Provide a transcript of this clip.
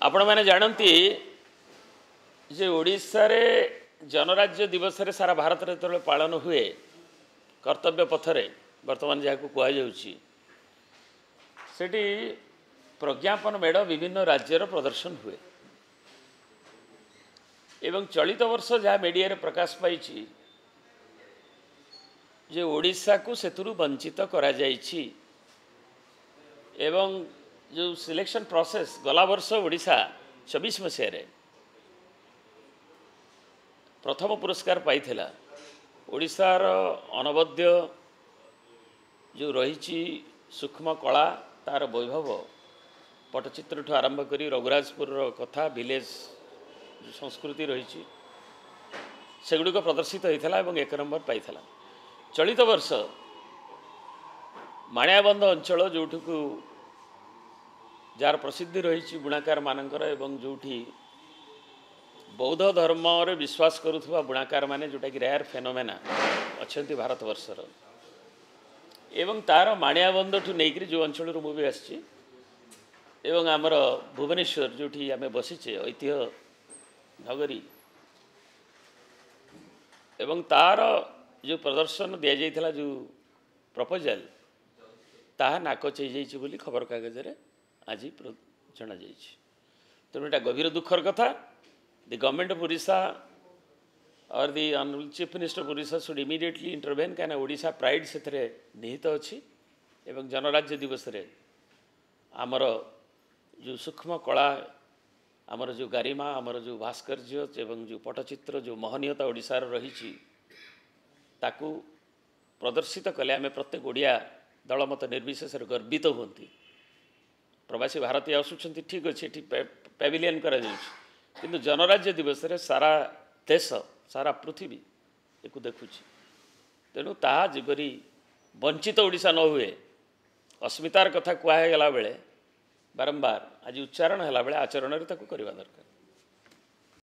आपण मैंने जानती जे ओडिशा रे जनराज्य दिवस रे सारा भारत रे जो पालन हुए कर्तव्य पथरे वर्तमान जहाँ कहुच्छी सेठी प्रज्ञापन मेढ़ विभिन्न राज्यर प्रदर्शन हुए एवं चलित वर्ष जहाँ मीडिया रे प्रकाश पाई जे ओडिशा को सेतुरु वंचित करा जाइछि एवं जो सिलेक्शन प्रोसेस गला वर्ष ओडिशा 24 मसीह प्रथम पुरस्कार पाइथिला ओडिशार अनवद्य जो रही सूक्ष्म कला तार वैभव पटचित्र ठू आरंभ करी रघुराजपुर कथा विलेज संस्कृति रही सेगुड़िक प्रदर्शित होता है एक नंबर पाइथिला। चलित वर्ष माणियाबंध अंचल जोठू जार प्रसिद्धि रही बुणाकार मानकर एवं जोठी बौद्ध धर्म रे विश्वास करुवा बुणाकार माने जोटा कि रेयर फेनोमेना अच्छा भारत वर्षर एवं तार माणियाबंध ठू नहीं जो अंचल मुझे आसी एवं आमर भुवनेश्वर जोठी आम बसीचे ऐतिह्य नगरी एवं तार जो प्रदर्शन दि जाइथिला जो प्रपोजल ताहा नाकच हो बोली खबर कागज रे आज जना जाइछि। तेणु एटा गभीर दुखर कथा। The government of Odisha or the Honorable Chief Minister of Odisha should immediately intervene कहीं ओडिशा प्राइड से निहित अच्छी एवं जनराज्य दिवस रे आमर जो सूक्ष्म कला आमर जो गारिमा आमर जो भास्कर्य एवं जो पटचित्र जो महनीयता ओडिशार रही ताकू प्रदर्शित कले आम प्रत्येक ओडिया दल मत निर्विशेष गर्वित होती। प्रवासी भारतीय आसुंच ठीक अच्छे पेविलियन करा किंतु जनराज्य दिवस रे सारा देश सारा पृथ्वी एक देखुची। तेणु ताहा जिपरी वंचित ओडिशा न हुए अस्मितार कथा कहगला बेले बारंबार आज उच्चारण है बेले आचरण में करवा दरकार।